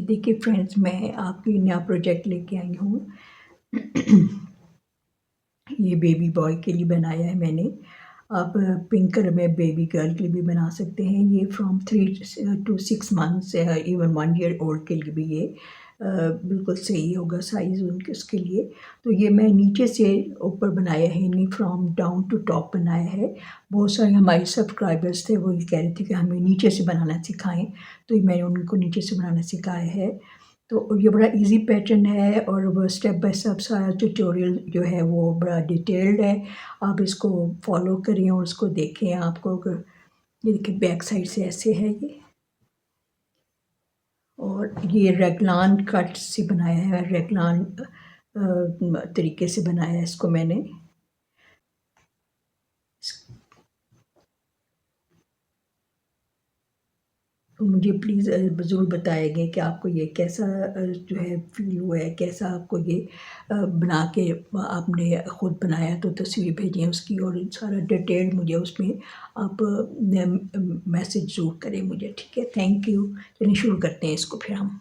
देखिए फ्रेंड्स, मैं आपके लिए नया प्रोजेक्ट लेके आई हूँ। ये बेबी बॉय के लिए बनाया है मैंने। आप पिंक कलर में बेबी गर्ल के लिए भी बना सकते हैं। ये from 3 to 6 months even 1 year old के लिए भी ये बिल्कुल सही होगा साइज़ उनके उसके लिए। तो ये मैं नीचे से ऊपर बनाया है, यानी फ्रॉम डाउन टू टॉप बनाया है। बहुत सारे हमारे सब्सक्राइबर्स थे, वो ये कह रहे थे कि हमें नीचे से बनाना सिखाएं, तो मैंने उनको नीचे से बनाना सिखाया है। तो ये बड़ा इजी पैटर्न है और वो स्टेप बाय स्टेप सारा ट्यूटोरियल जो है वो बड़ा डिटेल्ड है। आप इसको फॉलो करें और उसको देखें। आपको अगर ये देखिए बैक साइड से ऐसे है ये, और ये रेगलान कट से बनाया है, रेगलान तरीके से बनाया है इसको मैंने। तो मुझे प्लीज़ ज़रूर बताएंगे कि आपको ये कैसा जो है फील हुआ है, कैसा आपको ये बना के आपने ख़ुद बनाया। तो तस्वीर भेजें उसकी और सारा डिटेल मुझे उसमें आप मैसेज ज़रूर करें मुझे, ठीक है। Thank you. चलिए शुरू करते हैं इसको फिर हम।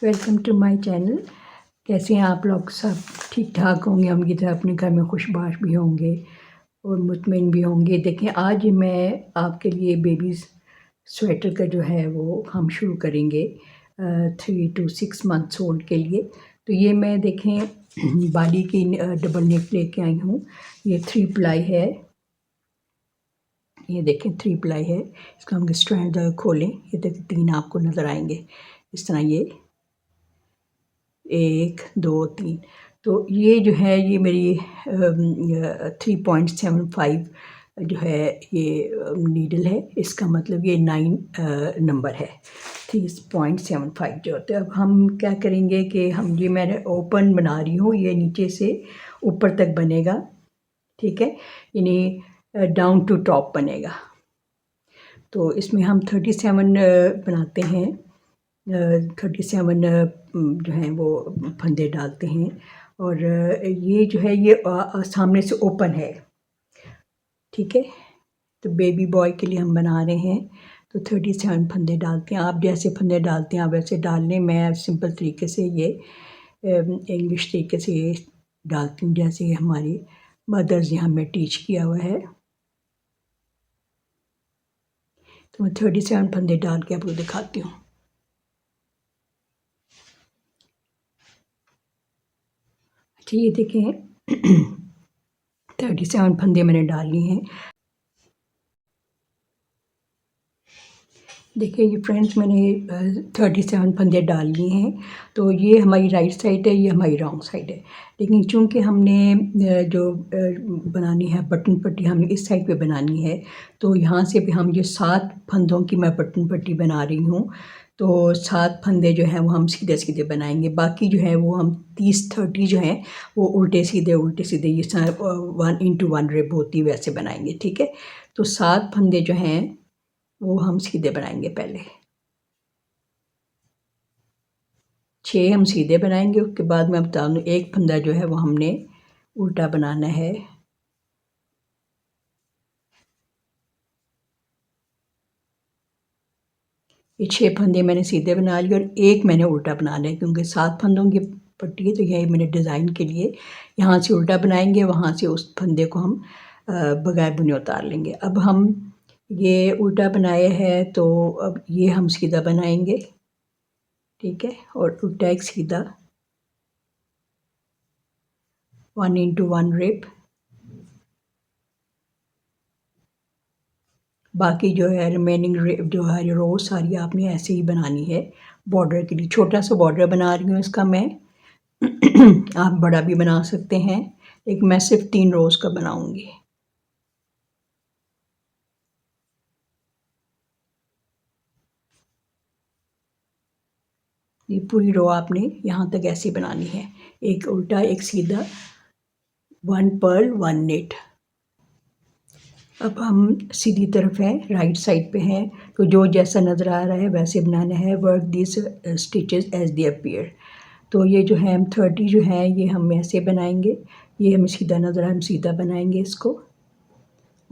Welcome to my channel. कैसे हैं आप लोग? सब ठीक ठाक होंगे, हम की तरह अपने घर में खुशबाश भी होंगे और मुतमईन भी होंगे। देखें, आज मैं आपके लिए बेबी स्वेटर का जो है वो हम शुरू करेंगे 3 to 6 मंथ्स ओल्ड के लिए। तो ये मैं देखें बाली की डबल नेक लेके आई हूँ। ये 3 प्लाई है, ये देखें 3 प्लाई है। इसका हम स्ट्रैंड खोलें, ये देखें 3 आपको नज़र आएंगे इस तरह, ये 1 2 3। तो ये जो है ये मेरी 3.75 जो है ये नीडल है। इसका मतलब ये 9 नंबर है, 3.75 जो होता है। अब हम क्या करेंगे कि हम ये मैंने ओपन बना रही हूँ, ये नीचे से ऊपर तक बनेगा, ठीक है, यानी डाउन टू टॉप बनेगा। तो इसमें हम 37 बनाते हैं, 37 जो हैं वो फंदे डालते हैं। और ये जो है ये सामने से ओपन है, ठीक है। तो बेबी बॉय के लिए हम बना रहे हैं, तो 37 फंदे डालते हैं। आप जैसे फंदे डालते हैं आप वैसे डाल लें। मैं सिंपल तरीके से ये इंग्लिश तरीके से ये डालती हूँ, जैसे हमारी मदर्स ने हमें टीच किया हुआ है। तो मैं 37 फंदे डाल के आपको दिखाती हूँ। अच्छा, ये देखें 37 फंदे मैंने डाली हैं। देखिए ये फ्रेंड्स, मैंने 37 फंदे डाल लिए हैं। तो ये हमारी राइट साइड है, ये हमारी रॉन्ग साइड है। लेकिन चूंकि हमने जो बनानी है बटन पट्टी, हमने इस साइड पे बनानी है, तो यहाँ से भी हम ये 7 फंदों की मैं बटन पट्टी बना रही हूँ। तो 7 फंदे जो हैं वो हम सीधे सीधे बनाएंगे। बाकी जो है वो हम 30-30 जो हैं वो उल्टे सीधे ये 1 into 1 रिब होती है वैसे बनाएंगे, ठीक है। तो 7 फंदे जो हैं वो हम सीधे बनाएंगे। पहले 6 हम सीधे बनाएंगे, उसके बाद मैं बता दूँ एक फंदा जो है वो हमने उल्टा बनाना है। ये 6 फंदे मैंने सीधे बना लिए और एक मैंने उल्टा बनाना है, क्योंकि 7 फंदों की पट्टी है। तो यही मैंने डिज़ाइन के लिए यहाँ से उल्टा बनाएंगे, वहाँ से उस फंदे को हम बगैर बुने उतार लेंगे। अब हम ये उल्टा बनाया है, तो अब ये हम सीधा बनाएंगे, ठीक है। और उल्टा एक सीधा 1 into 1 रिब। बाकी जो है रिमेनिंग जो है रो सारी आपने ऐसे ही बनानी है। बॉर्डर के लिए छोटा सा बॉर्डर बना रही हूँ इसका मैं। आप बड़ा भी बना सकते हैं, लेकिन मैं सिर्फ 3 रोज़ का बनाऊंगी। ये पूरी रो आपने यहाँ तक ऐसे बनानी है, एक उल्टा एक सीधा, 1 पर्ल 1 निट। अब हम सीधी तरफ हैं, राइट साइड पे हैं, तो जो जैसा नज़र आ रहा है वैसे बनाना है। Work this stitches as they appear. तो ये जो है हम 30 जो है ये हम ऐसे बनाएंगे, ये हमें सीधा नज़र हम सीधा बनाएंगे इसको,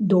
2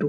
2،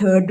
3rd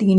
3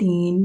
3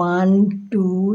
1 2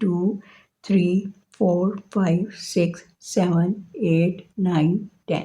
2 3 4 5 6 7 8 9 10۔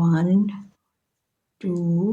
1 2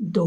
2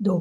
2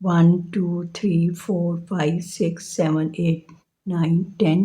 1 2 3 4 5 6 7 8 9 10،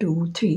2 3،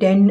10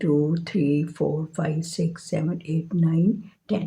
2 3 4 5 6 7 8 9 10،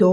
2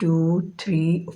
2 3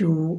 2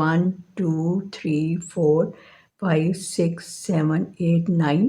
1 2 3 4 5 6 7 8 9،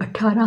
18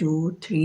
2 3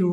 2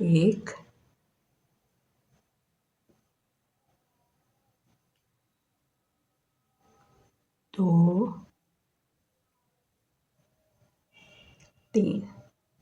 1 2 3.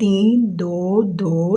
3 2 2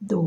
2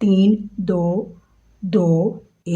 3 2 2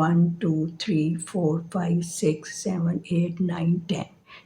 1 2 3 4 5 6 7 8 9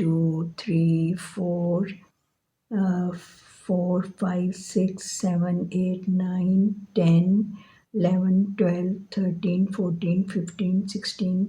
2 3 4 4 5 6 7 8 9 10 11 12 13 14 15 16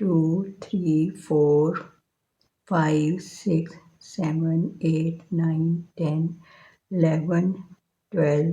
2 3 4 5 6 7 8 9 10 11 12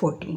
14،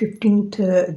15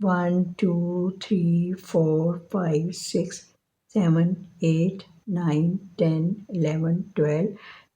1 2 3 4 5 6 7 8 9 10 11 12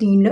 3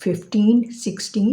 15 16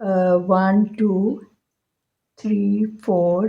1 2 3 4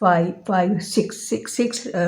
5 6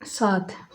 7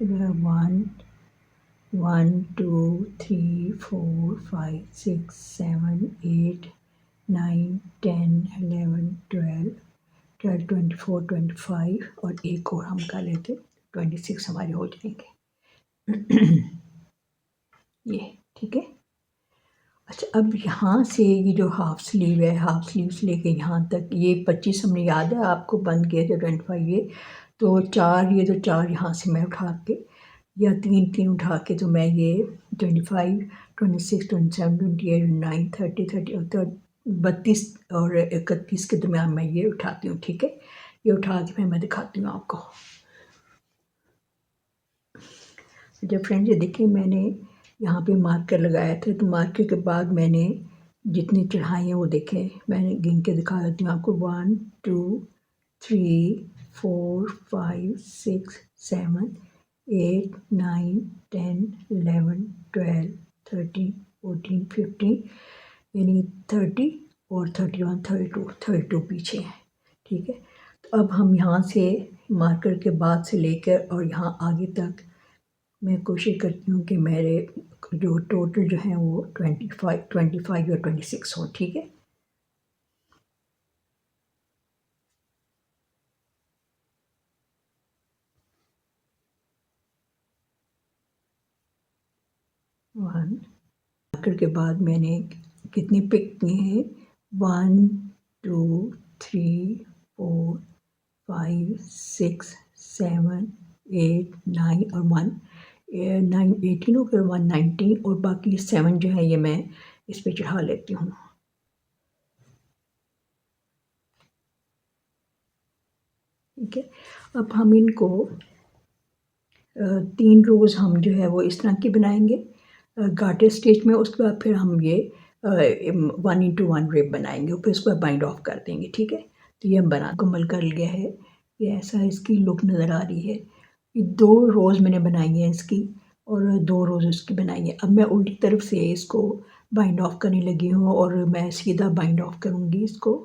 1 1 2 3 4 5 6 7 8 9 10 11 12 12 24 25 और एक और हम कर लेते 26 हमारे हो जाएंगे। ये ठीक है। अच्छा, अब यहाँ से ये जो हाफ स्लीव है, हाफ स्लीव से लेके यहाँ तक ये 25 हमने याद है आपको बंद किया था 25 ये, तो चार ये तो चार यहाँ से मैं उठा के या तीन तीन उठा के तो मैं ये 25 26 27 28 29 30 30 32 और 31 के दरम्यान मैं ये उठाती हूँ। ठीक है, ये उठा के मैं दिखाती हूँ आपको। जब फ्रेंड्स ये देखिए मैंने यहाँ पे मार्कर लगाया था, तो मार्कर के बाद मैंने जितनी चढ़ाई हैं वो देखें, मैंने गिन के दिखा देती हूँ आपको 1 2 3 4 5 6 7 8 9 10 11 12 13 14 15 यानी 30 और 31 32 पीछे हैं। ठीक है, तो अब हम यहाँ से मार्कर के बाद से लेकर और यहाँ आगे तक मैं कोशिश करती हूँ कि मेरे जो टोटल जो है वो 25 या 26 हो। ठीक है, वन मार्कर के बाद मैंने कितनी पिक किए हैं 1 2 3 4 5 6 7 8 9 और 1 9 18 हो गया 1 19 और बाकी 7 जो है ये मैं इस पे चढ़ा लेती हूँ। ठीक है, अब हम इनको 3 रोज़ हम जो है वो इस तरह की बनाएंगे गार्टर स्टिच में, उसके बाद फिर हम ये 1 into 1 रिब बनाएंगे और फिर उसके बाद बाइंड ऑफ कर देंगे। ठीक है, तो ये हम बना मुकम्मल कर लिया है। ये ऐसा इसकी लुक नज़र आ रही है। ये 2 रोज़ मैंने बनाई है इसकी और 2 रोज़ उसकी बनाई है। अब मैं उल्टी तरफ से इसको बाइंड ऑफ करने लगी हूँ और मैं सीधा बाइंड ऑफ करूँगी इसको।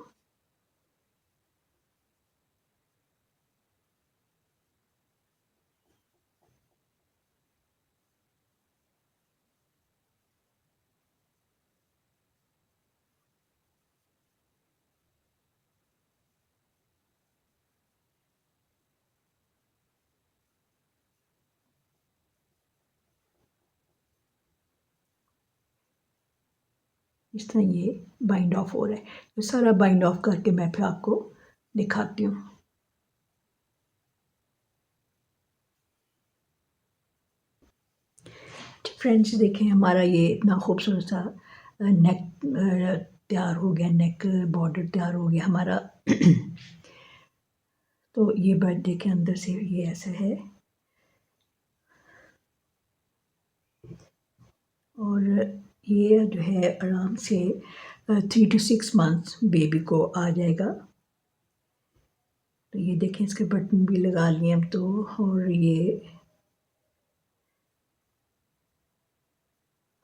इस तरह ये बाइंड ऑफ हो रहा है। तो सारा बाइंड ऑफ करके मैं फिर आपको दिखाती हूँ। फ्रेंड्स देखें हमारा ये इतना खूबसूरत सा नेक तैयार हो गया, नेक बॉर्डर तैयार हो गया हमारा। तो ये बर्थडे के अंदर से ये ऐसा है और ये जो है आराम से 3 to 6 मंथ्स बेबी को आ जाएगा। तो ये देखें इसके बटन भी लगा लिए हम तो, और ये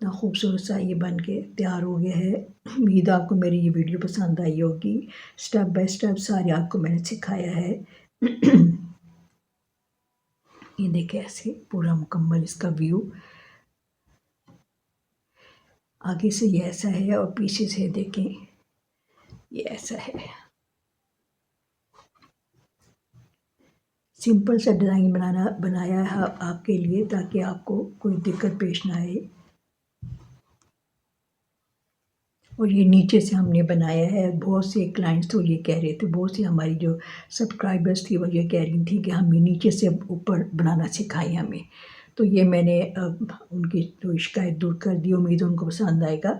इतना खूबसूरत सा ये बन के तैयार हो गया है। उम्मीद आपको मेरी ये वीडियो पसंद आई होगी। स्टेप बाय स्टेप सारे आपको मैंने सिखाया है। ये देखें ऐसे पूरा मुकम्मल इसका व्यू आगे से ये ऐसा है और पीछे से देखें ये ऐसा है। सिंपल सा डिज़ाइन बनाया है आपके लिए ताकि आपको कोई दिक्कत पेश ना आए। और ये नीचे से हमने बनाया है। बहुत से क्लाइंट्स तो ये कह रहे थे, बहुत सी हमारी जो सब्सक्राइबर्स थी वो ये कह रही थी कि हमें नीचे से ऊपर बनाना सिखाएं हमें। तो ये मैंने उनकी तो शिकायत दूर कर दी। उम्मीद है उनको पसंद आएगा।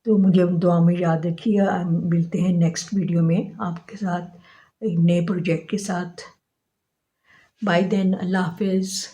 तो मुझे दुआ में याद रखिए। मिलते हैं नेक्स्ट वीडियो में आपके साथ एक नए प्रोजेक्ट के साथ। बाय देन, अल्लाह हाफिज़।